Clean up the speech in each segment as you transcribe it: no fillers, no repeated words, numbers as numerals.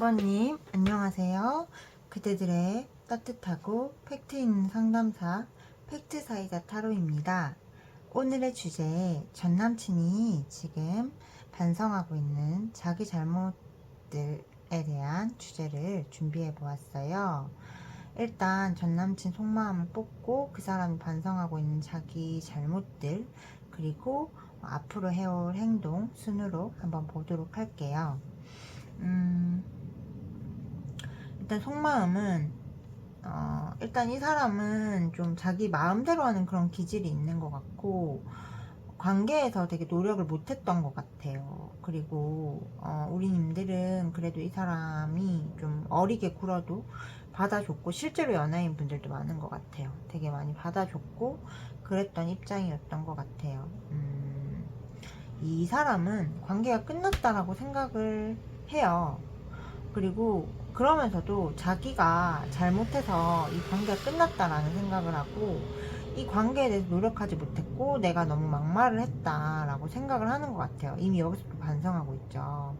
구독자님 안녕하세요. 그대들의 따뜻하고 팩트 있는 상담사 팩트사이다 타로입니다. 오늘의 주제, 전남친이 지금 반성하고 있는 자기 잘못들에 대한 주제를 준비해 보았어요. 일단 전남친 속마음을 뽑고 그 사람이 반성하고 있는 자기 잘못들, 그리고 앞으로 해올 행동 순으로 한번 보도록 할게요. 일단 속마음은 일단 이 사람은 좀 자기 마음대로 하는 그런 기질이 있는 것 같고, 관계에서 되게 노력을 못했던 것 같아요. 그리고 우리님들은 그래도 이 사람이 좀 어리게 굴어도 받아줬고, 실제로 연예인 분들도 많은 것 같아요. 되게 많이 받아줬고 그랬던 입장이었던 것 같아요. 이 사람은 관계가 끝났다라고 생각을 해요. 그리고 그러면서도 자기가 잘못해서 이 관계가 끝났다라는 생각을 하고, 이 관계에 대해서 노력하지 못했고 내가 너무 막말을 했다라고 생각을 하는 것 같아요. 이미 여기서도 반성하고 있죠.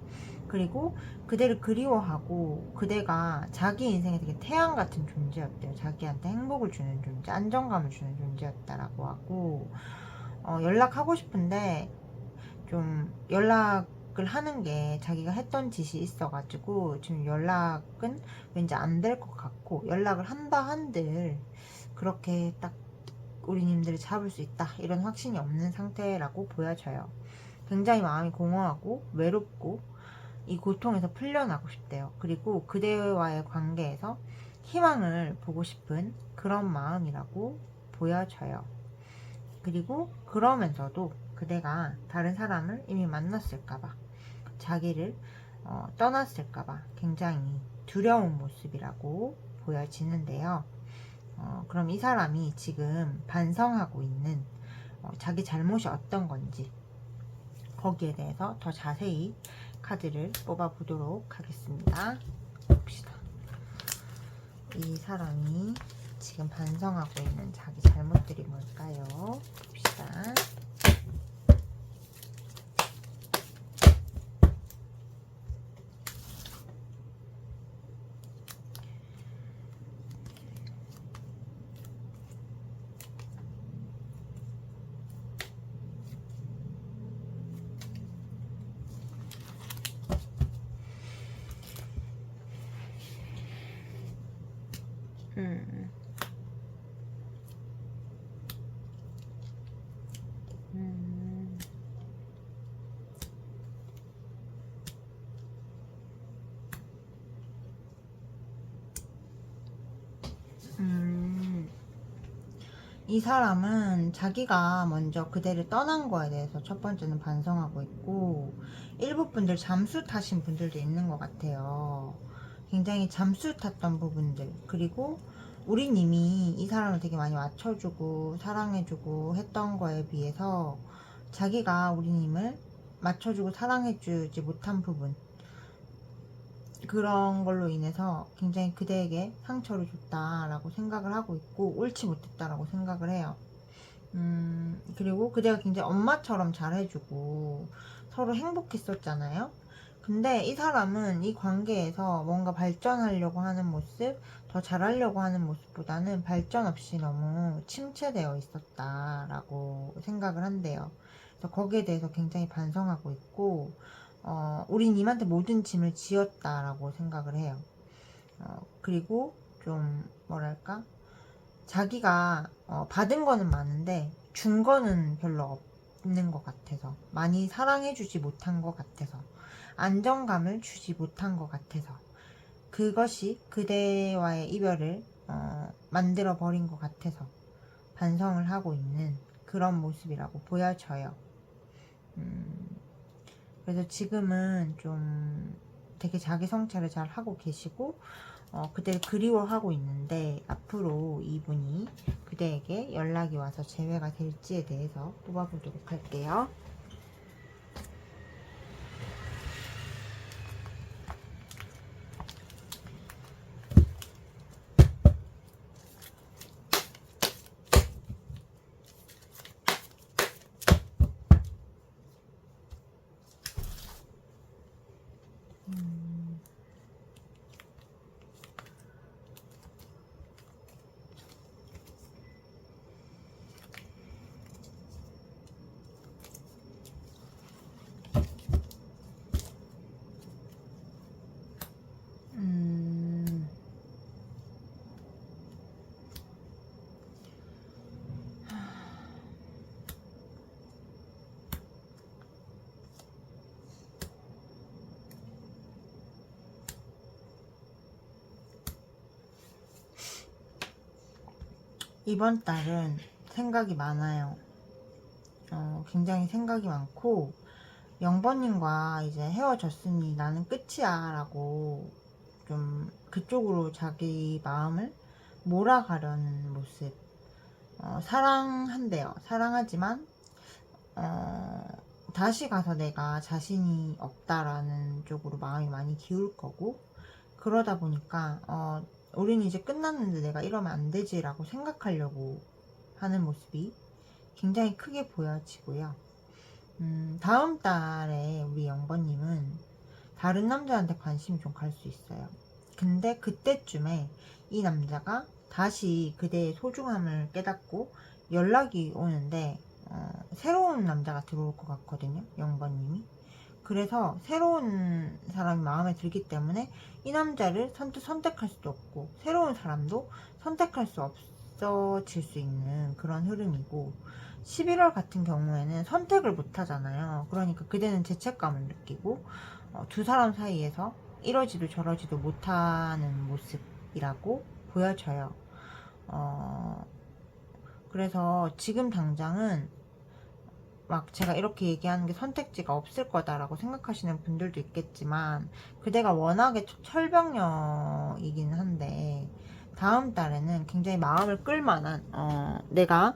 그리고 그대를 그리워하고, 그대가 자기 인생에 되게 태양 같은 존재였대요. 자기한테 행복을 주는 존재, 안정감을 주는 존재였다라고 하고, 연락하고 싶은데 좀 연락을 하는 게 자기가 했던 짓이 있어가지고 지금 연락은 왠지 안 될 것 같고, 연락을 한다 한들 그렇게 딱 우리님들을 잡을 수 있다 이런 확신이 없는 상태라고 보여져요. 굉장히 마음이 공허하고 외롭고 이 고통에서 풀려나고 싶대요. 그리고 그대와의 관계에서 희망을 보고 싶은 그런 마음이라고 보여져요. 그리고 그러면서도 그대가 다른 사람을 이미 만났을까봐, 자기를 떠났을까봐 굉장히 두려운 모습이라고 보여지는데요. 그럼 이 사람이 지금 반성하고 있는 자기 잘못이 어떤 건지, 거기에 대해서 더 자세히 카드를 뽑아 보도록 하겠습니다. 봅시다. 이 사람이 지금 반성하고 있는 자기 잘못들이 뭘까요? 봅시다. 음. 이 사람은 자기가 먼저 그대를 떠난 거에 대해서 첫 번째는 반성하고 있고, 일부 분들 잠수 타신 분들도 있는 것 같아요. 굉장히 잠수 탔던 부분들, 그리고 우리님이 이 사람을 되게 많이 맞춰주고 사랑해주고 했던 거에 비해서 자기가 우리님을 맞춰주고 사랑해주지 못한 부분, 그런 걸로 인해서 굉장히 그대에게 상처를 줬다라고 생각을 하고 있고, 옳지 못했다라고 생각을 해요. 그리고 그대가 굉장히 엄마처럼 잘해주고 서로 행복했었잖아요. 근데 이 사람은 이 관계에서 뭔가 발전하려고 하는 모습, 더 잘하려고 하는 모습보다는 발전 없이 너무 침체되어 있었다라고 생각을 한대요. 그래서 거기에 대해서 굉장히 반성하고 있고, 우린 님한테 모든 짐을 지었다라고 생각을 해요. 그리고 좀 뭐랄까, 자기가 받은 거는 많은데 준 거는 별로 없는 것 같아서, 많이 사랑해주지 못한 것 같아서, 안정감을 주지 못한 것 같아서, 그것이 그대와의 이별을 만들어 버린 것 같아서 반성을 하고 있는 그런 모습이라고 보여져요. 그래서 지금은 좀 되게 자기 성찰을 잘 하고 계시고, 그대를 그리워하고 있는데, 앞으로 이분이 그대에게 연락이 와서 재회가 될지에 대해서 뽑아보도록 할게요. 이번 달은 생각이 많아요. 굉장히 생각이 많고 0번님과 이제 헤어졌으니 나는 끝이야 라고 좀 그쪽으로 자기 마음을 몰아가려는 모습. 사랑한대요. 사랑하지만 다시 가서 내가 자신이 없다라는 쪽으로 마음이 많이 기울 거고, 그러다 보니까 우린 이제 끝났는데 내가 이러면 안 되지라고 생각하려고 하는 모습이 굉장히 크게 보여지고요. 다음 달에 우리 0번님은 다른 남자한테 관심이 좀 갈 수 있어요. 근데 그때쯤에 이 남자가 다시 그대의 소중함을 깨닫고 연락이 오는데 새로운 남자가 들어올 것 같거든요. 0번님이. 그래서 새로운 사람이 마음에 들기 때문에 이 남자를 선택할 수도 없고 새로운 사람도 선택할 수 없어질 수 있는 그런 흐름이고, 11월 같은 경우에는 선택을 못 하잖아요. 그러니까 그대는 죄책감을 느끼고 두 사람 사이에서 이러지도 저러지도 못하는 모습이라고 보여져요. 그래서 지금 당장은 막 제가 이렇게 얘기하는 게 선택지가 없을 거다라고 생각하시는 분들도 있겠지만, 그대가 워낙에 철벽녀이긴 한데 다음 달에는 굉장히 마음을 끌만한 내가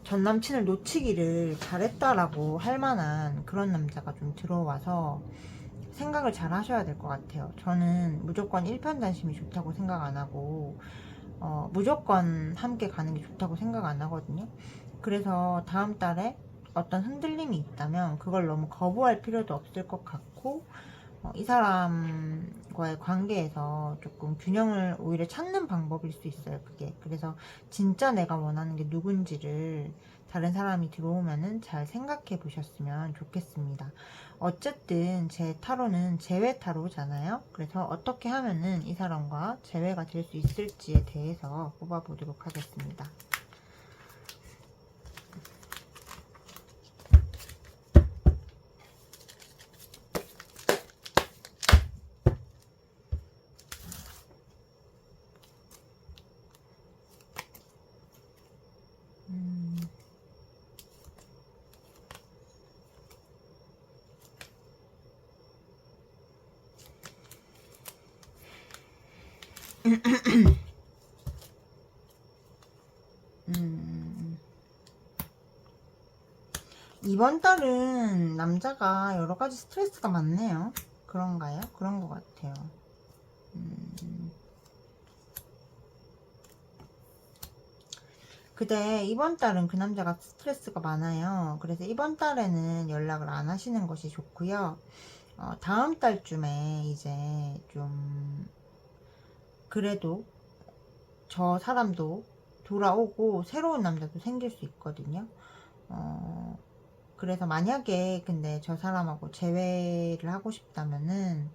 전 남친을 놓치기를 잘했다라고 할 만한 그런 남자가 좀 들어와서 생각을 잘 하셔야 될 것 같아요. 저는 무조건 일편단심이 좋다고 생각 안 하고 무조건 함께 가는 게 좋다고 생각 안 하거든요. 그래서 다음 달에 어떤 흔들림이 있다면 그걸 너무 거부할 필요도 없을 것 같고, 이 사람과의 관계에서 조금 균형을 오히려 찾는 방법일 수 있어요, 그게. 그래서 진짜 내가 원하는 게 누군지를 다른 사람이 들어오면은 잘 생각해 보셨으면 좋겠습니다. 어쨌든 제 타로는 재회 타로잖아요. 그래서 어떻게 하면은 이 사람과 재회가 될 수 있을지에 대해서 뽑아보도록 하겠습니다. 이번 달은 남자가 여러 가지 스트레스가 많네요. 그런가요? 그런 것 같아요. 근데 이번 달은 그 남자가 스트레스가 많아요. 그래서 이번 달에는 연락을 안 하시는 것이 좋고요. 다음 달쯤에 이제 좀 그래도 저 사람도 돌아오고 새로운 남자도 생길 수 있거든요. 그래서 만약에 근데 저 사람하고 재회를 하고 싶다면은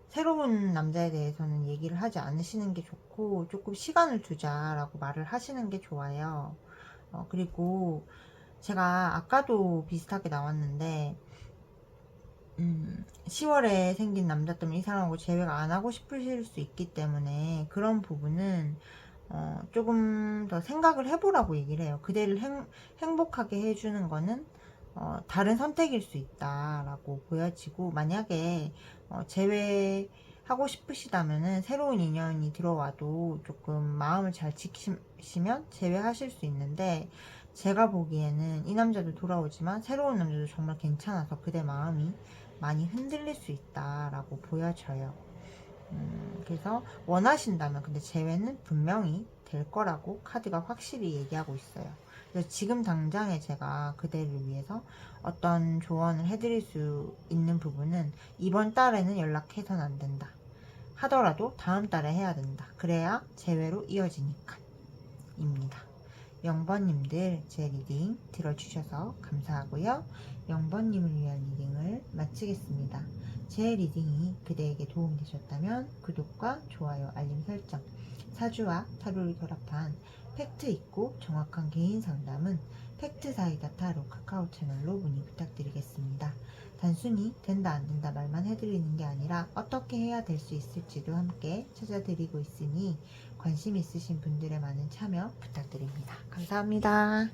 새로운 남자에 대해서는 얘기를 하지 않으시는 게 좋고 조금 시간을 두자라고 말을 하시는 게 좋아요. 그리고 제가 아까도 비슷하게 나왔는데 10월에 생긴 남자 때문에 이 사람하고 재회가 안 하고 싶으실 수 있기 때문에 그런 부분은 조금 더 생각을 해보라고 얘기를 해요. 그대를 행복하게 해주는 거는 다른 선택일 수 있다라고 보여지고, 만약에 재회하고 싶으시다면은 새로운 인연이 들어와도 조금 마음을 잘 지키시면 재회하실 수 있는데, 제가 보기에는 이 남자도 돌아오지만 새로운 남자도 정말 괜찮아서 그대 마음이 많이 흔들릴 수 있다라고 보여져요. 그래서 원하신다면 근데 재회는 분명히 될 거라고 카드가 확실히 얘기하고 있어요. 그래서 지금 당장에 제가 그대를 위해서 어떤 조언을 해드릴 수 있는 부분은 이번 달에는 연락해서는 안 된다. 하더라도 다음 달에 해야 된다. 그래야 재회로 이어지니까 입니다. 0번님들 제 리딩 들어주셔서 감사하고요. 0번님을 위한 리딩을 마치겠습니다. 제 리딩이 그대에게 도움이 되셨다면 구독과 좋아요, 알림 설정, 사주와 타로를 결합한 팩트 있고 정확한 개인 상담은 팩트 사이다 타로 카카오 채널로 문의 부탁드리겠습니다. 단순히 된다 안 된다 말만 해드리는 게 아니라 어떻게 해야 될 수 있을지도 함께 찾아드리고 있으니 관심 있으신 분들의 많은 참여 부탁드립니다. 감사합니다.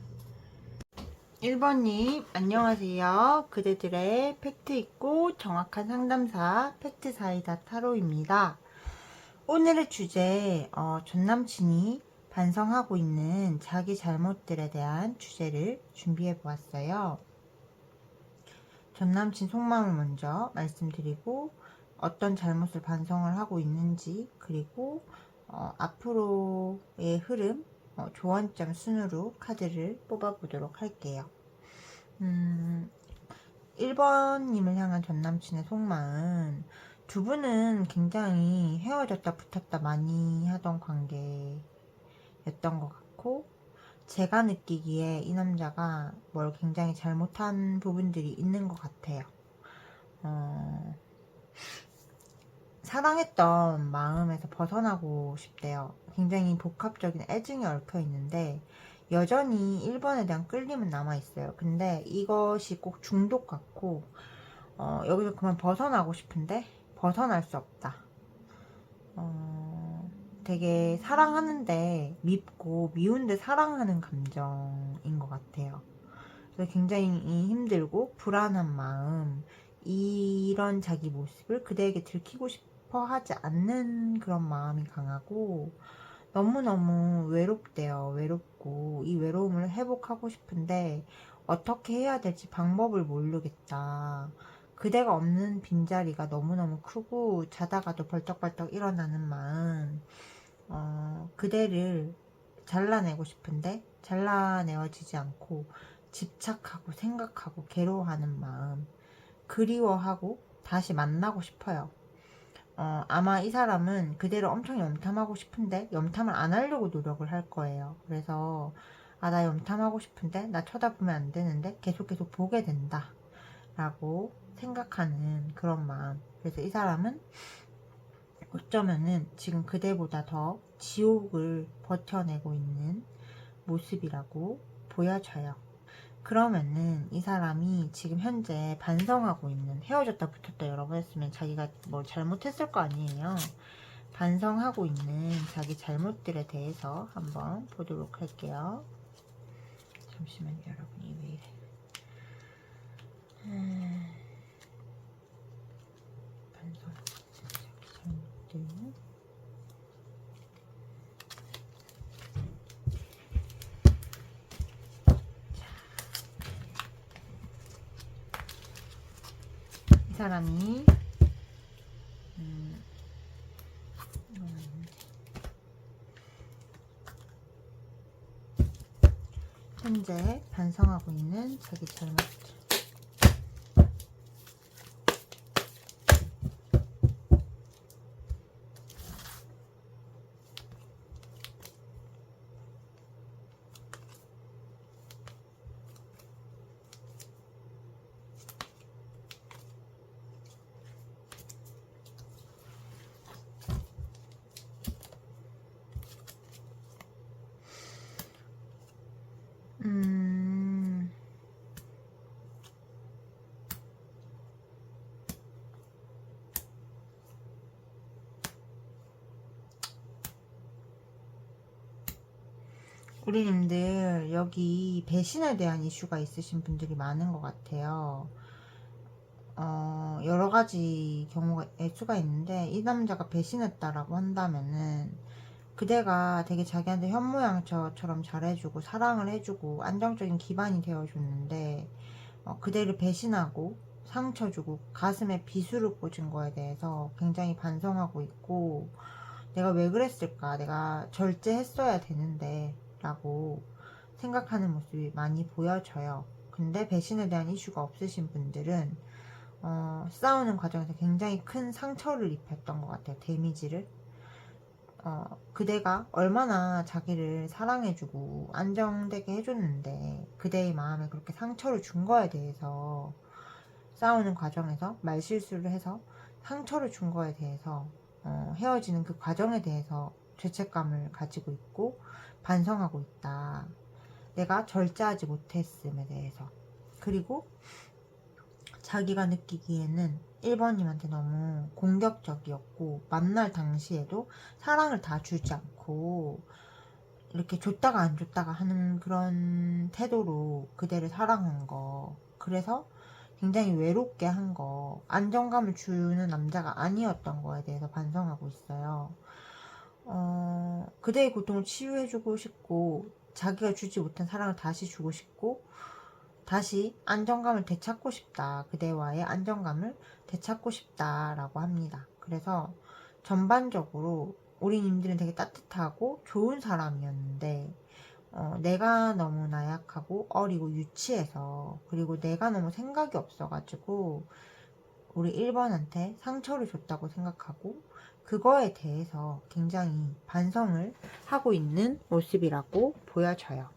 1번님 안녕하세요. 그대들의 팩트 있고 정확한 상담사 팩트 사이다 타로입니다. 오늘의 주제 전남친이 반성하고 있는 자기 잘못들에 대한 주제를 준비해 보았어요. 전남친 속마음을 먼저 말씀드리고 어떤 잘못을 반성을 하고 있는지, 그리고 앞으로의 흐름, 조언점 순으로 카드를 뽑아보도록 할게요. 1번님을 향한 전남친의 속마음, 두 분은 굉장히 헤어졌다 붙었다 많이 하던 관계였던 것 같고, 제가 느끼기에 이 남자가 뭘 굉장히 잘못한 부분들이 있는 것 같아요. 사랑했던 마음에서 벗어나고 싶대요. 굉장히 복합적인 애증이 얽혀 있는데 여전히 1번에 대한 끌림은 남아있어요. 근데 이것이 꼭 중독 같고 여기서 그만 벗어나고 싶은데 벗어날 수 없다. 되게 사랑하는데 밉고 미운데 사랑하는 감정인 것 같아요. 그래서 굉장히 힘들고 불안한 마음, 이런 자기 모습을 그대에게 들키고 싶어 하지 않는 그런 마음이 강하고 너무너무 외롭대요. 외롭고 이 외로움을 회복하고 싶은데 어떻게 해야 될지 방법을 모르겠다. 그대가 없는 빈자리가 너무너무 크고 자다가도 벌떡벌떡 일어나는 마음, 그대를 잘라내고 싶은데 잘라내어지지 않고 집착하고 생각하고 괴로워하는 마음, 그리워하고 다시 만나고 싶어요. 아마 이 사람은 그대를 엄청 염탐하고 싶은데 염탐을 안 하려고 노력을 할 거예요. 그래서 나 염탐하고 싶은데 나 쳐다보면 안 되는데 계속 보게 된다 라고 생각하는 그런 마음. 그래서 이 사람은 어쩌면은 지금 그대보다 더 지옥을 버텨내고 있는 모습이라고 보여져요. 그러면은 이 사람이 지금 현재 반성하고 있는, 헤어졌다 붙었다 여러 번 했으면 자기가 뭐 잘못했을 거 아니에요. 반성하고 있는 자기 잘못들에 대해서 한번 보도록 할게요. 잠시만요, 여러분이 왜 이래. 반성하고 있는 자기 잘못들. 이 사람이 현재 반성하고 있는 자기 잘못들. 우리님들 여기 배신에 대한 이슈가 있으신 분들이 많은 것 같아요. 여러 가지 경우가 수가 있는데 이 남자가 배신했다라고 한다면은 그대가 되게 자기한테 현모양처럼 잘해주고 사랑을 해주고 안정적인 기반이 되어줬는데 그대를 배신하고 상처 주고 가슴에 비수를 꽂은 거에 대해서 굉장히 반성하고 있고, 내가 왜 그랬을까, 내가 절제했어야 되는데 라고 생각하는 모습이 많이 보여져요. 근데 배신에 대한 이슈가 없으신 분들은 싸우는 과정에서 굉장히 큰 상처를 입혔던 것 같아요. 데미지를. 그대가 얼마나 자기를 사랑해주고 안정되게 해줬는데 그대의 마음에 그렇게 상처를 준 거에 대해서, 싸우는 과정에서 말실수를 해서 상처를 준 거에 대해서 헤어지는 그 과정에 대해서 죄책감을 가지고 있고 반성하고 있다. 내가 절제하지 못했음에 대해서. 그리고 자기가 느끼기에는 1번님한테 너무 공격적이었고 만날 당시에도 사랑을 다 주지 않고 이렇게 줬다가 안 줬다가 하는 그런 태도로 그대를 사랑한 거, 그래서 굉장히 외롭게 한 거, 안정감을 주는 남자가 아니었던 거에 대해서 반성하고 있어요. 그대의 고통을 치유해주고 싶고 자기가 주지 못한 사랑을 다시 주고 싶고 다시 안정감을 되찾고 싶다. 그대와의 안정감을 되찾고 싶다라고 합니다. 그래서 전반적으로 우리님들은 되게 따뜻하고 좋은 사람이었는데 내가 너무 나약하고 어리고 유치해서, 그리고 내가 너무 생각이 없어가지고 우리 1번한테 상처를 줬다고 생각하고 그거에 대해서 굉장히 반성을 하고 있는 모습이라고 보여져요.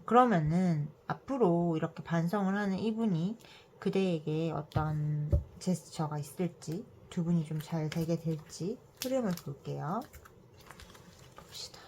그러면은 앞으로 이렇게 반성을 하는 이분이 그대에게 어떤 제스처가 있을지, 두 분이 좀 잘 되게 될지 흐름을 볼게요. 봅시다.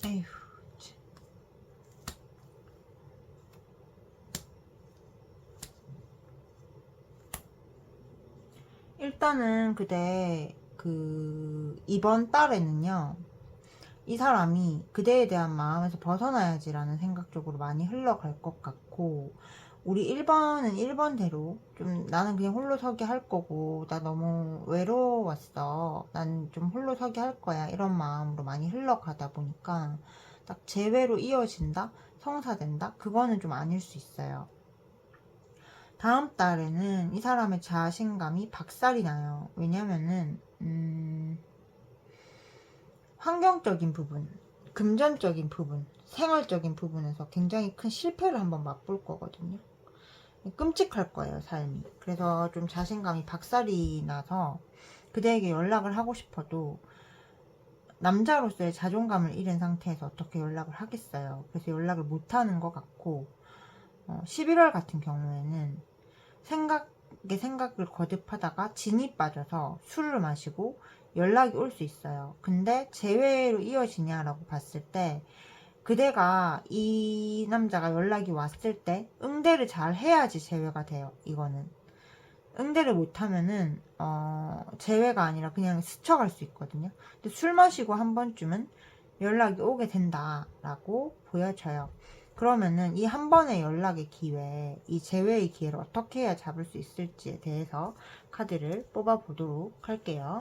에휴. 일단은 그대 이번 달에는요, 이 사람이 그대에 대한 마음에서 벗어나야지라는 생각 쪽으로 많이 흘러갈 것 같고, 우리 1번은 1번대로 좀 나는 그냥 홀로 서기 할 거고 나 너무 외로웠어, 난 좀 홀로 서기 할 거야, 이런 마음으로 많이 흘러가다 보니까 딱 재회로 이어진다? 성사된다? 그거는 좀 아닐 수 있어요. 다음 달에는 이 사람의 자신감이 박살이 나요. 왜냐면은 환경적인 부분, 금전적인 부분, 생활적인 부분에서 굉장히 큰 실패를 한번 맛볼 거거든요. 끔찍할 거예요, 삶이. 그래서 좀 자신감이 박살이 나서 그대에게 연락을 하고 싶어도 남자로서의 자존감을 잃은 상태에서 어떻게 연락을 하겠어요. 그래서 연락을 못하는 것 같고, 11월 같은 경우에는 생각을 거듭하다가 진이 빠져서 술을 마시고 연락이 올 수 있어요. 근데 재회로 이어지냐라고 봤을 때 그대가 이 남자가 연락이 왔을 때 응대를 잘 해야지 재회가 돼요. 이거는 응대를 못하면은 재회가 아니라 그냥 스쳐갈 수 있거든요. 근데 술 마시고 한 번쯤은 연락이 오게 된다라고 보여져요. 그러면은 이 한 번의 연락의 기회, 이 재회의 기회를 어떻게 해야 잡을 수 있을지에 대해서 카드를 뽑아 보도록 할게요.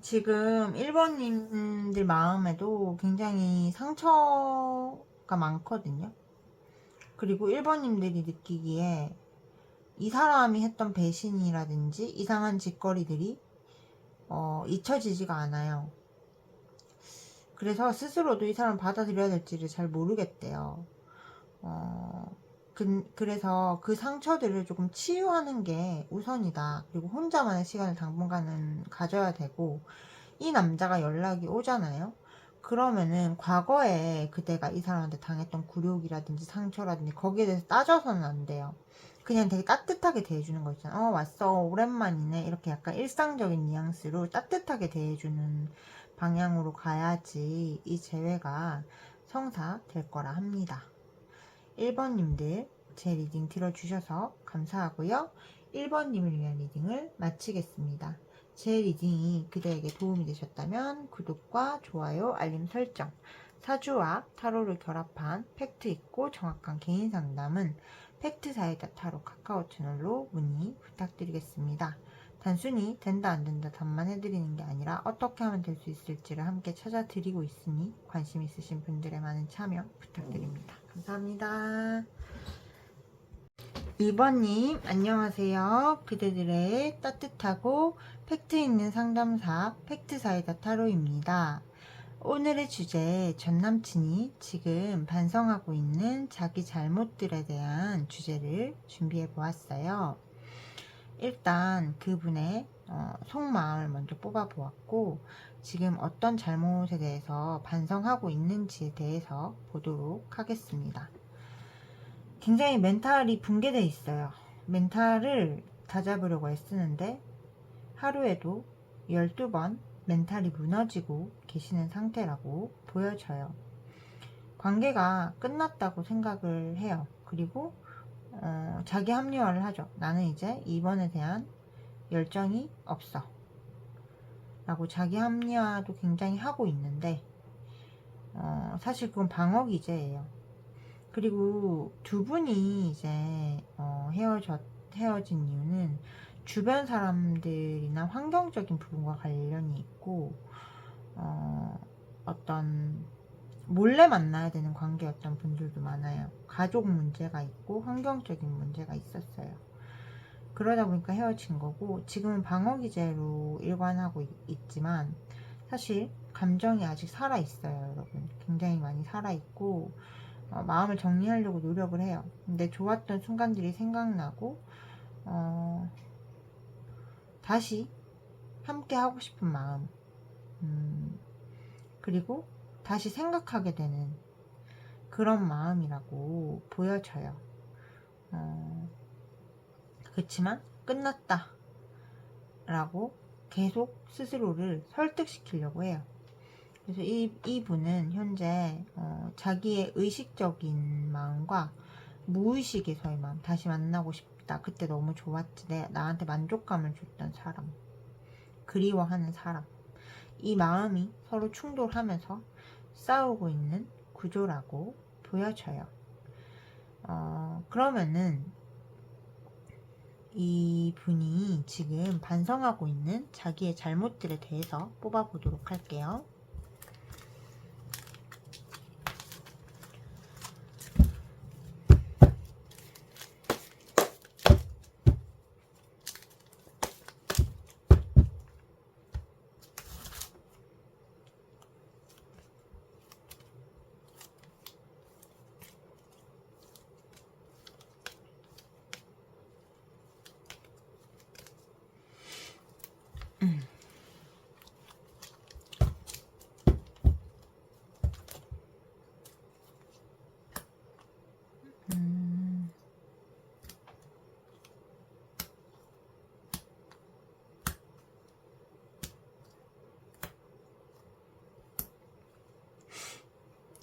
지금 1번님들 마음에도 굉장히 상처가 많거든요. 그리고 1번님들이 느끼기에 이 사람이 했던 배신이라든지 이상한 짓거리들이 잊혀지지가 않아요. 그래서 스스로도 이 사람을 받아들여야 될지를 잘 모르겠대요. 그래서 그 상처들을 조금 치유하는 게 우선이다. 그리고 혼자만의 시간을 당분간은 가져야 되고, 이 남자가 연락이 오잖아요. 그러면은 과거에 그대가 이 사람한테 당했던 굴욕이라든지 상처라든지 거기에 대해서 따져서는 안 돼요. 그냥 되게 따뜻하게 대해주는 거 있잖아. 왔어, 오랜만이네. 이렇게 약간 일상적인 뉘앙스로 따뜻하게 대해주는 방향으로 가야지 이 재회가 성사될 거라 합니다. 1번님들 제 리딩 들어주셔서 감사하고요. 1번님을 위한 리딩을 마치겠습니다. 제 리딩이 그대에게 도움이 되셨다면 구독과 좋아요, 알림 설정, 사주와 타로를 결합한 팩트 있고 정확한 개인 상담은 팩트사이다 타로 카카오 채널로 문의 부탁드리겠습니다. 단순히 된다 안 된다 답만 해드리는 게 아니라 어떻게 하면 될 수 있을지를 함께 찾아드리고 있으니 관심 있으신 분들의 많은 참여 부탁드립니다. 감사합니다. 2번님 안녕하세요. 그대들의 따뜻하고 팩트 있는 상담사 팩트사이다 타로입니다. 오늘의 주제, 전남친이 지금 반성하고 있는 자기 잘못들에 대한 주제를 준비해 보았어요. 일단 그분의 속마음을 먼저 뽑아 보았고, 지금 어떤 잘못에 대해서 반성하고 있는지에 대해서 보도록 하겠습니다. 굉장히 멘탈이 붕괴되어 있어요. 멘탈을 다잡으려고 애쓰는데 하루에도 12번 멘탈이 무너지고 계시는 상태라고 보여져요. 관계가 끝났다고 생각을 해요. 그리고 자기 합리화를 하죠. 나는 이제 이번에 대한 열정이 없어 라고 자기 합리화도 굉장히 하고 있는데 사실 그건 방어 기제예요. 그리고 두 분이 이제 헤어진 이유는 주변 사람들이나 환경적인 부분과 관련이 있고 어떤 몰래 만나야 되는 관계였던 분들도 많아요. 가족 문제가 있고 환경적인 문제가 있었어요. 그러다 보니까 헤어진 거고, 지금은 방어 기제로 일관하고 있지만 사실 감정이 아직 살아있어요. 여러분, 굉장히 많이 살아있고 마음을 정리하려고 노력을 해요. 근데 좋았던 순간들이 생각나고 다시 함께 하고 싶은 마음, 그리고 다시 생각하게 되는 그런 마음이라고 보여져요. 그렇지만 끝났다 라고 계속 스스로를 설득시키려고 해요. 그래서 이분은 현재 자기의 의식적인 마음과 무의식에서의 마음, 다시 만나고 싶다, 그때 너무 좋았지, 나한테 만족감을 줬던 사람, 그리워하는 사람, 이 마음이 서로 충돌하면서 싸우고 있는 구조라고 보여져요. 그러면은 이분이 지금 반성하고 있는 자기의 잘못들에 대해서 뽑아보도록 할게요.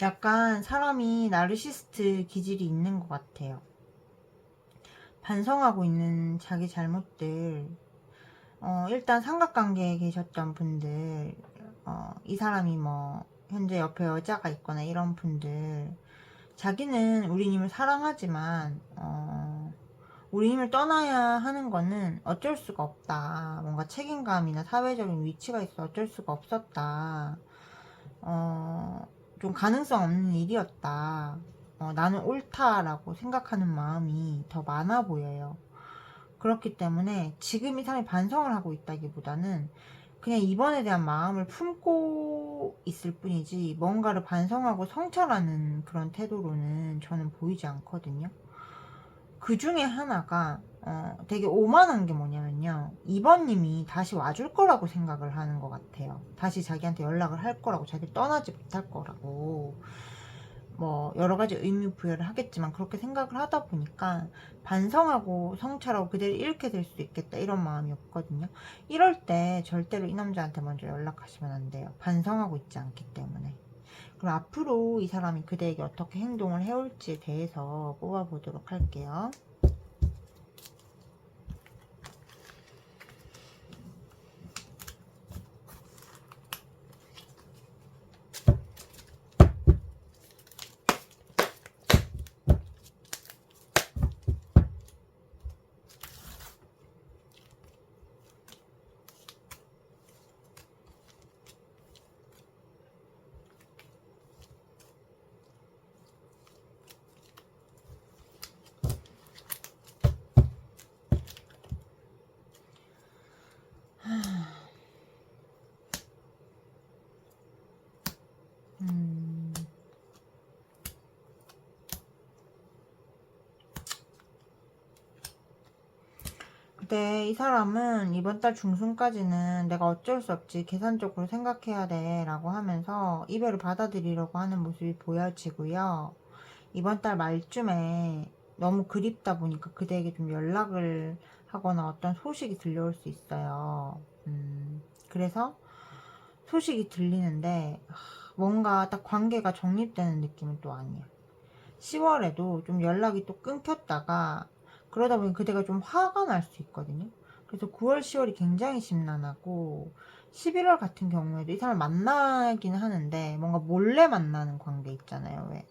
약간 사람이 나르시스트 기질이 있는 것 같아요. 반성하고 있는 자기 잘못들, 일단 삼각관계에 계셨던 분들, 이 사람이 뭐 현재 옆에 여자가 있거나 이런 분들, 자기는 우리님을 사랑하지만 우리님을 떠나야 하는 거는 어쩔 수가 없다, 뭔가 책임감이나 사회적인 위치가 있어 어쩔 수가 없었다, 좀 가능성 없는 일이었다, 나는 옳다라고 생각하는 마음이 더 많아 보여요. 그렇기 때문에 지금 이 사람이 반성을 하고 있다기보다는 그냥 이번에 대한 마음을 품고 있을 뿐이지 뭔가를 반성하고 성찰하는 그런 태도로는 저는 보이지 않거든요. 그 중에 하나가 되게 오만한 게 뭐냐면요. 2번님이 다시 와줄 거라고 생각을 하는 것 같아요. 다시 자기한테 연락을 할 거라고, 자기 떠나지 못할 거라고. 뭐 여러 가지 의미 부여를 하겠지만 그렇게 생각을 하다 보니까 반성하고 성찰하고 그대를 잃게 될 수도 있겠다, 이런 마음이 없거든요. 이럴 때 절대로 이 남자한테 먼저 연락하시면 안 돼요. 반성하고 있지 않기 때문에. 그럼 앞으로 이 사람이 그대에게 어떻게 행동을 해올지에 대해서 뽑아보도록 할게요. 근데 이 사람은 이번 달 중순까지는 내가 어쩔 수 없지, 계산적으로 생각해야 돼 라고 하면서 이별을 받아들이려고 하는 모습이 보여지고요. 이번 달 말쯤에 너무 그립다 보니까 그대에게 좀 연락을 하거나 어떤 소식이 들려올 수 있어요. 그래서 소식이 들리는데 뭔가 딱 관계가 정립되는 느낌은 또 아니야. 10월에도 좀 연락이 또 끊겼다가 그러다 보니 그대가 좀 화가 날 수 있거든요. 그래서 9월, 10월이 굉장히 심란하고 11월 같은 경우에도 이 사람 만나긴 하는데 뭔가 몰래 만나는 관계 있잖아요. 왜?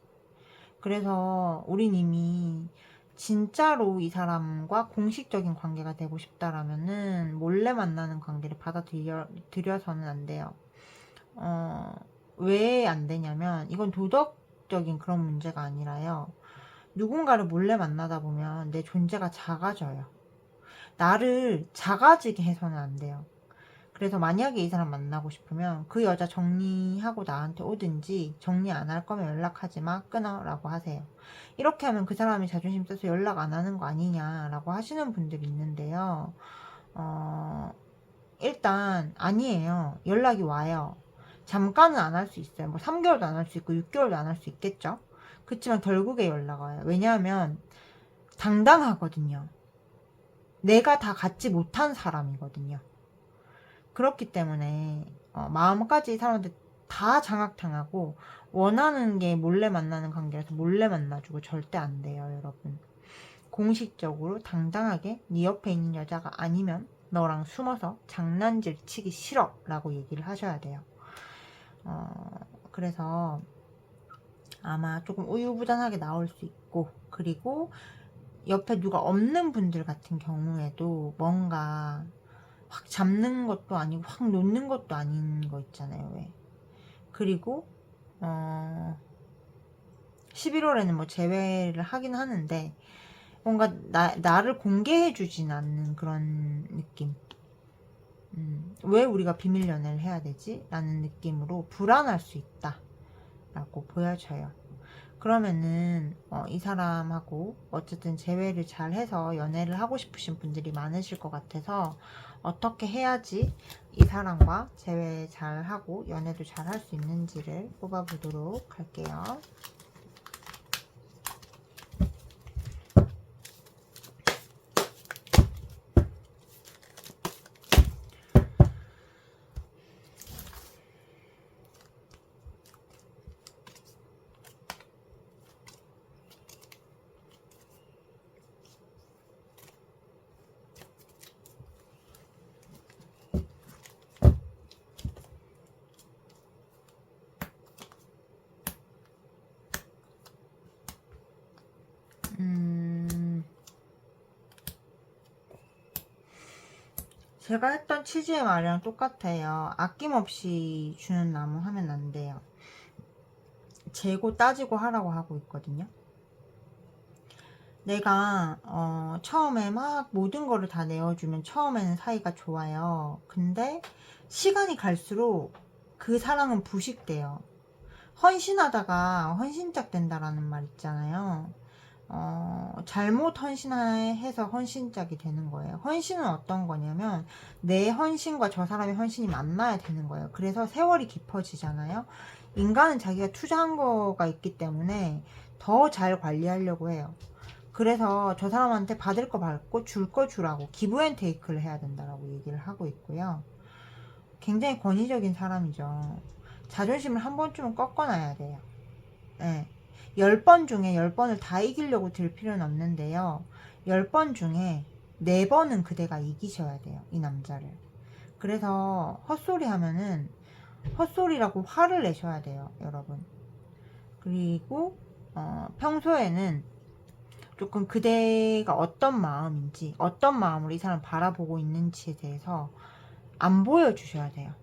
그래서 우린 이미 진짜로 이 사람과 공식적인 관계가 되고 싶다라면은 몰래 만나는 관계를 받아들여서는 안 돼요. 왜 안 되냐면 이건 도덕적인 그런 문제가 아니라요. 누군가를 몰래 만나다 보면 내 존재가 작아져요. 나를 작아지게 해서는 안 돼요. 그래서 만약에 이 사람 만나고 싶으면 그 여자 정리하고 나한테 오든지, 정리 안 할 거면 연락하지 마, 끊어 라고 하세요. 이렇게 하면 그 사람이 자존심 써서 연락 안 하는 거 아니냐라고 하시는 분들이 있는데요. 일단 아니에요. 연락이 와요. 잠깐은 안 할 수 있어요. 뭐 3개월도 안 할 수 있고 6개월도 안 할 수 있겠죠. 그렇지만 결국에 연락 와요. 왜냐하면 당당하거든요. 내가 다 갖지 못한 사람이거든요. 그렇기 때문에 마음까지 이 사람한테 다 장악당하고 원하는 게 몰래 만나는 관계라서 몰래 만나주고 절대 안 돼요, 여러분. 공식적으로 당당하게 네 옆에 있는 여자가 아니면 너랑 숨어서 장난질 치기 싫어 라고 얘기를 하셔야 돼요. 그래서 아마 조금 우유부단하게 나올 수 있고, 그리고 옆에 누가 없는 분들 같은 경우에도 뭔가 확 잡는 것도 아니고 확 놓는 것도 아닌 거 있잖아요. 왜? 그리고 11월에는 뭐 재회를 하긴 하는데 뭔가 나를 공개해 주진 않는 그런 느낌. 왜 우리가 비밀 연애를 해야 되지? 라는 느낌으로 불안할 수 있다 라고 보여져요. 그러면은 이 사람하고 어쨌든 재회를 잘 해서 연애를 하고 싶으신 분들이 많으실 것 같아서 어떻게 해야지 이 사람과 재회 잘 하고 연애도 잘 할 수 있는지를 뽑아보도록 할게요. 제가 했던 취지의 말이랑 똑같아요. 아낌없이 주는 나무 하면 안 돼요. 재고 따지고 하라고 하고 있거든요. 내가 처음에 막 모든 거를 다 내어주면 처음에는 사이가 좋아요. 근데 시간이 갈수록 그 사랑은 부식돼요. 헌신하다가 헌신짝 된다라는 말 있잖아요. 잘못 헌신해서 헌신짝이 되는 거예요. 헌신은 어떤 거냐면 내 헌신과 저 사람의 헌신이 만나야 되는 거예요. 그래서 세월이 깊어지잖아요. 인간은 자기가 투자한 거가 있기 때문에 더 잘 관리하려고 해요. 그래서 저 사람한테 받을 거 받고 줄 거 주라고 기브앤테이크를 해야 된다라고 얘기를 하고 있고요. 굉장히 권위적인 사람이죠. 자존심을 한 번쯤은 꺾어놔야 돼요. 네. 10번 중에 10번을 다 이기려고 들 필요는 없는데요. 10번 중에 4번은 그대가 이기셔야 돼요. 이 남자를. 그래서 헛소리 하면은 헛소리라고 화를 내셔야 돼요. 여러분. 그리고 평소에는 조금 그대가 어떤 마음인지 어떤 마음으로 이 사람 바라보고 있는지에 대해서 안 보여주셔야 돼요.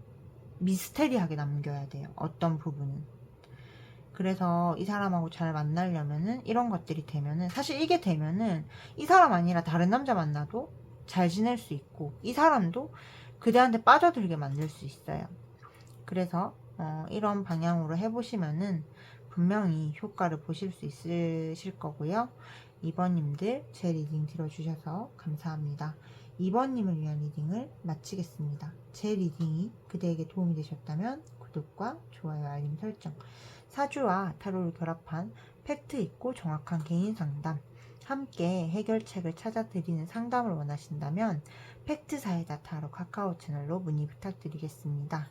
미스테리하게 남겨야 돼요. 어떤 부분은. 그래서 이 사람하고 잘 만나려면은 이런 것들이 되면은 사실 이게 되면은 이 사람 아니라 다른 남자 만나도 잘 지낼 수 있고 이 사람도 그대한테 빠져들게 만들 수 있어요. 그래서 이런 방향으로 해보시면은 분명히 효과를 보실 수 있으실 거고요. 2번님들 제 리딩 들어주셔서 감사합니다. 2번님을 위한 리딩을 마치겠습니다. 제 리딩이 그대에게 도움이 되셨다면 구독과 좋아요, 알림 설정, 사주와 타로를 결합한 팩트 있고 정확한 개인 상담, 함께 해결책을 찾아드리는 상담을 원하신다면 팩트사이다 타로 카카오 채널로 문의 부탁드리겠습니다.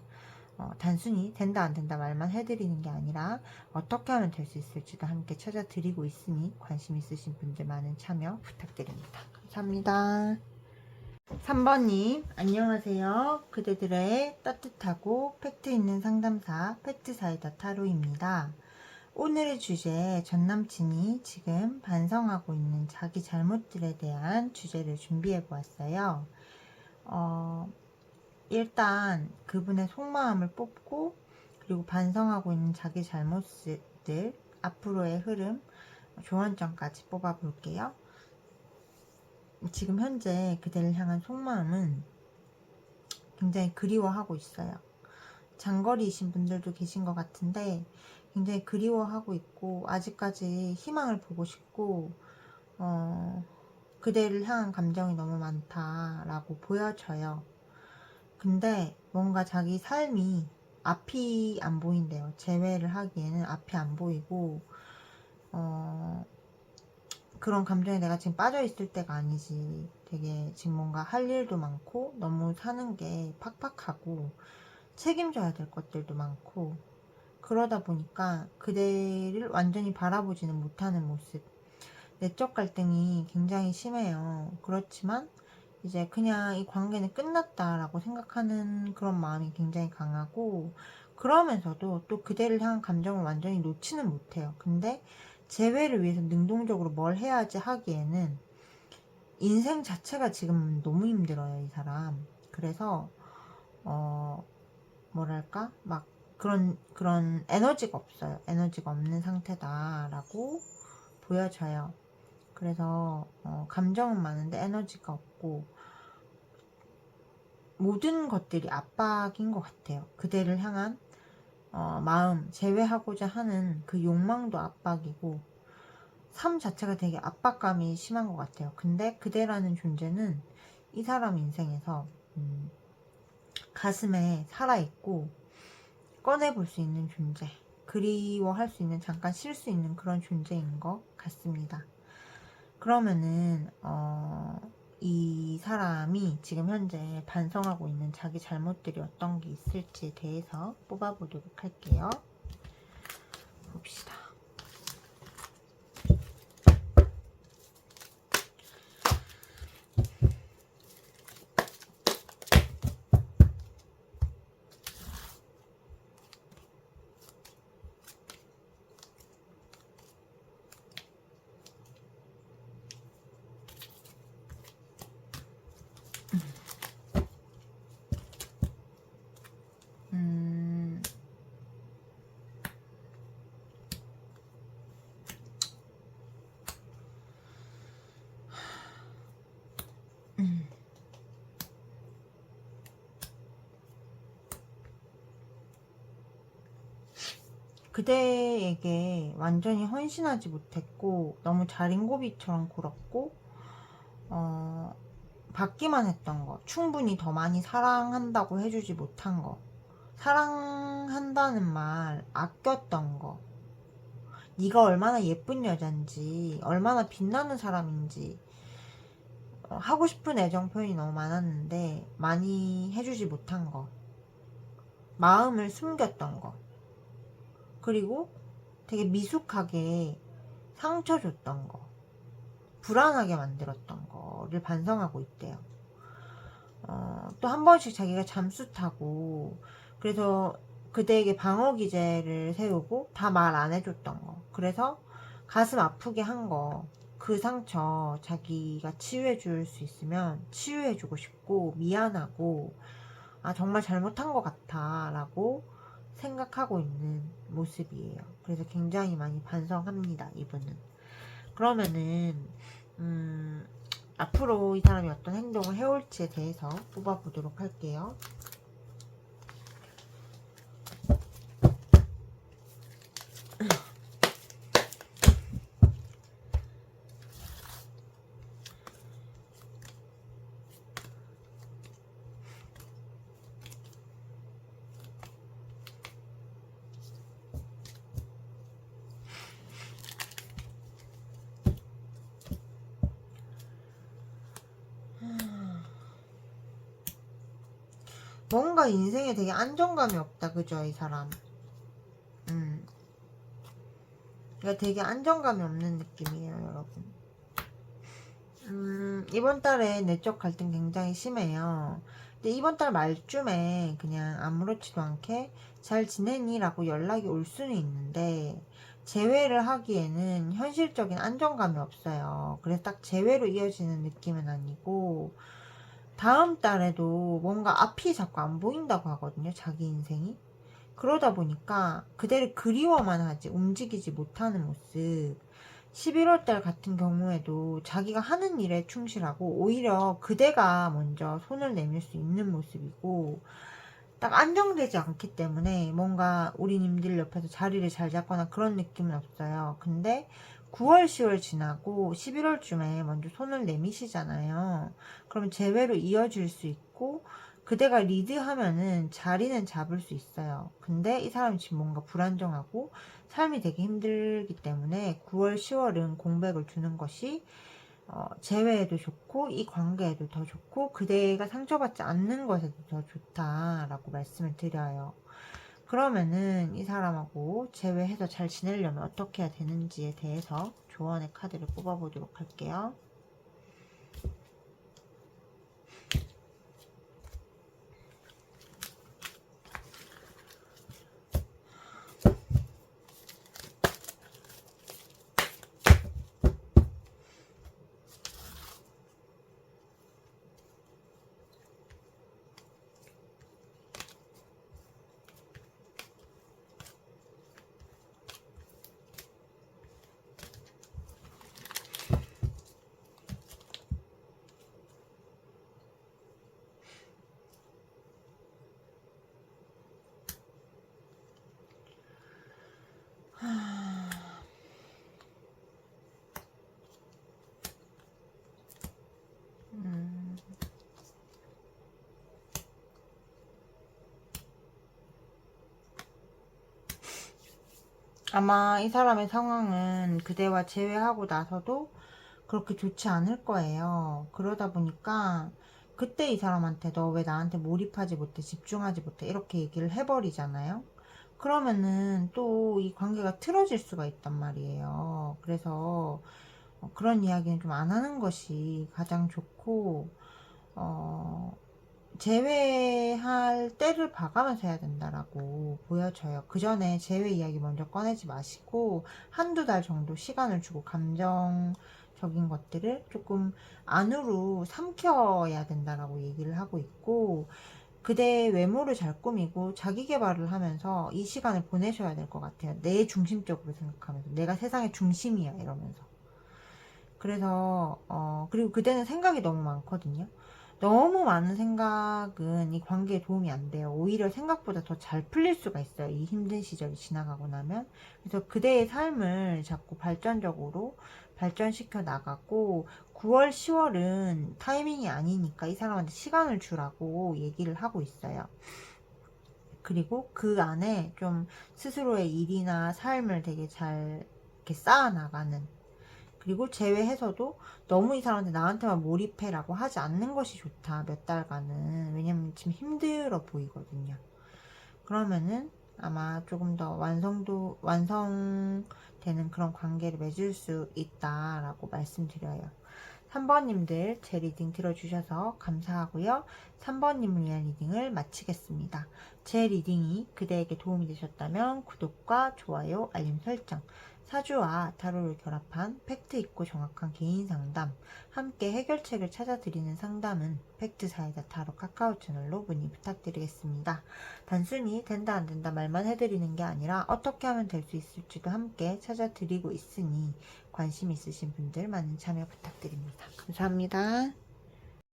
단순히 된다 안 된다 말만 해드리는 게 아니라 어떻게 하면 될 수 있을지도 함께 찾아드리고 있으니 관심 있으신 분들 많은 참여 부탁드립니다. 감사합니다. 3번님 안녕하세요. 그대들의 따뜻하고 팩트 있는 상담사 팩트사이다 타로입니다. 오늘의 주제, 전남친이 지금 반성하고 있는 자기 잘못들에 대한 주제를 준비해 보았어요. 일단 그분의 속마음을 뽑고 그리고 반성하고 있는 자기 잘못들, 앞으로의 흐름, 조언점까지 뽑아 볼게요. 지금 현재 그대를 향한 속마음은 굉장히 그리워하고 있어요. 장거리이신 분들도 계신 것 같은데 굉장히 그리워하고 있고 아직까지 희망을 보고 싶고 그대를 향한 감정이 너무 많다라고 보여져요. 근데 뭔가 자기 삶이 앞이 안 보인대요. 재회를 하기에는 앞이 안 보이고 그런 감정에 내가 지금 빠져 있을 때가 아니지. 되게 지금 뭔가 할 일도 많고 너무 사는 게 팍팍하고 책임져야 될 것들도 많고 그러다 보니까 그대를 완전히 바라보지는 못하는 모습. 내적 갈등이 굉장히 심해요. 그렇지만 이제 그냥 이 관계는 끝났다라고 생각하는 그런 마음이 굉장히 강하고 그러면서도 또 그대를 향한 감정을 완전히 놓지는 못해요. 근데 재회를 위해서 능동적으로 뭘 해야지 하기에는 인생 자체가 지금 너무 힘들어요, 이 사람. 그래서 뭐랄까 막 그런 에너지가 없어요. 에너지가 없는 상태다라고 보여져요. 그래서 감정은 많은데 에너지가 없고 모든 것들이 압박인 것 같아요. 그대를 향한 마음, 제외하고자 하는 그 욕망도 압박이고 삶 자체가 되게 압박감이 심한 것 같아요. 근데 그대라는 존재는 이 사람 인생에서 가슴에 살아있고 꺼내볼 수 있는 존재, 그리워할 수 있는, 잠깐 쉴 수 있는 그런 존재인 것 같습니다. 그러면은 이 사람이 지금 현재 반성하고 있는 자기 잘못들이 어떤 게 있을지에 대해서 뽑아보도록 할게요. 봅시다. 그대에게 완전히 헌신하지 못했고 너무 자린고비처럼 굴었고 받기만 했던 거, 충분히 더 많이 사랑한다고 해주지 못한 거, 사랑한다는 말 아꼈던 거, 네가 얼마나 예쁜 여잔지, 얼마나 빛나는 사람인지 하고 싶은 애정 표현이 너무 많았는데 많이 해주지 못한 거, 마음을 숨겼던 거, 그리고 되게 미숙하게 상처 줬던 거, 불안하게 만들었던 거를 반성하고 있대요. 또 한 번씩 자기가 잠수 타고, 그래서 그대에게 방어 기제를 세우고 다 말 안 해줬던 거, 그래서 가슴 아프게 한 거, 그 상처 자기가 치유해 줄 수 있으면 치유해 주고 싶고 미안하고 아 정말 잘못한 것 같아 라고 생각하고 있는 모습이에요. 그래서 굉장히 많이 반성합니다, 이분은. 그러면은 앞으로 이 사람이 어떤 행동을 해올지에 대해서 뽑아보도록 할게요. 뭔가 인생에 되게 안정감이 없다, 그죠, 이 사람. 그러니까 되게 안정감이 없는 느낌이에요, 여러분. 이번 달에 내적 갈등 굉장히 심해요. 근데 이번 달 말쯤에 그냥 아무렇지도 않게 잘 지내니? 라고 연락이 올 수는 있는데 재회를 하기에는 현실적인 안정감이 없어요. 그래서 딱 재회로 이어지는 느낌은 아니고 다음 달에도 뭔가 앞이 자꾸 안 보인다고 하거든요, 자기 인생이. 그러다 보니까 그대를 그리워만 하지 움직이지 못하는 모습. 11월달 같은 경우에도 자기가 하는 일에 충실하고 오히려 그대가 먼저 손을 내밀 수 있는 모습이고 딱 안정되지 않기 때문에 뭔가 우리 님들 옆에서 자리를 잘 잡거나 그런 느낌은 없어요. 근데 9월, 10월 지나고 11월쯤에 먼저 손을 내미시잖아요. 그러면 재회로 이어질 수 있고 그대가 리드하면은 자리는 잡을 수 있어요. 근데 이 사람이 지금 뭔가 불안정하고 삶이 되게 힘들기 때문에 9월, 10월은 공백을 주는 것이 재회에도 좋고 이 관계에도 더 좋고 그대가 상처받지 않는 것에도 더 좋다라고 말씀을 드려요. 그러면은 이 사람하고 재회해서 잘 지내려면 어떻게 해야 되는지에 대해서 조언의 카드를 뽑아보도록 할게요. 아마 이 사람의 상황은 그대와 재회하고 나서도 그렇게 좋지 않을 거예요. 그러다 보니까 그때 이 사람한테 너 왜 나한테 몰입하지 못해, 집중하지 못해 이렇게 얘기를 해버리잖아요. 그러면은 또 이 관계가 틀어질 수가 있단 말이에요. 그래서 그런 이야기는 좀 안 하는 것이 가장 좋고 재회할 때를 봐가면서 해야 된다라고 보여져요. 그 전에 재회 이야기 먼저 꺼내지 마시고 한두 달 정도 시간을 주고 감정적인 것들을 조금 안으로 삼켜야 된다라고 얘기를 하고 있고 그대의 외모를 잘 꾸미고 자기 개발을 하면서 이 시간을 보내셔야 될 것 같아요. 내 중심적으로 생각하면서 내가 세상의 중심이야 이러면서. 그래서 그리고 그대는 생각이 너무 많거든요. 너무 많은 생각은 이 관계에 도움이 안 돼요. 오히려 생각보다 더 잘 풀릴 수가 있어요. 이 힘든 시절이 지나가고 나면. 그래서 그대의 삶을 자꾸 발전적으로 발전시켜 나가고 9월, 10월은 타이밍이 아니니까 이 사람한테 시간을 주라고 얘기를 하고 있어요. 그리고 그 안에 좀 스스로의 일이나 삶을 되게 잘 이렇게 쌓아나가는, 그리고 제외해서도 너무 이 사람한테 나한테만 몰입해라고 하지 않는 것이 좋다, 몇 달간은. 왜냐면 지금 힘들어 보이거든요. 그러면은 아마 조금 더 완성되는 그런 관계를 맺을 수 있다라고 말씀드려요. 3번님들 제 리딩 들어주셔서 감사하고요. 3번님을 위한 리딩을 마치겠습니다. 제 리딩이 그대에게 도움이 되셨다면 구독과 좋아요, 알림 설정, 사주와 타로를 결합한 팩트 있고 정확한 개인 상담, 함께 해결책을 찾아드리는 상담은 팩트사이다 타로 카카오 채널로 문의 부탁드리겠습니다. 단순히 된다 안 된다 말만 해드리는 게 아니라 어떻게 하면 될 수 있을지도 함께 찾아드리고 있으니 관심 있으신 분들 많은 참여 부탁드립니다. 감사합니다.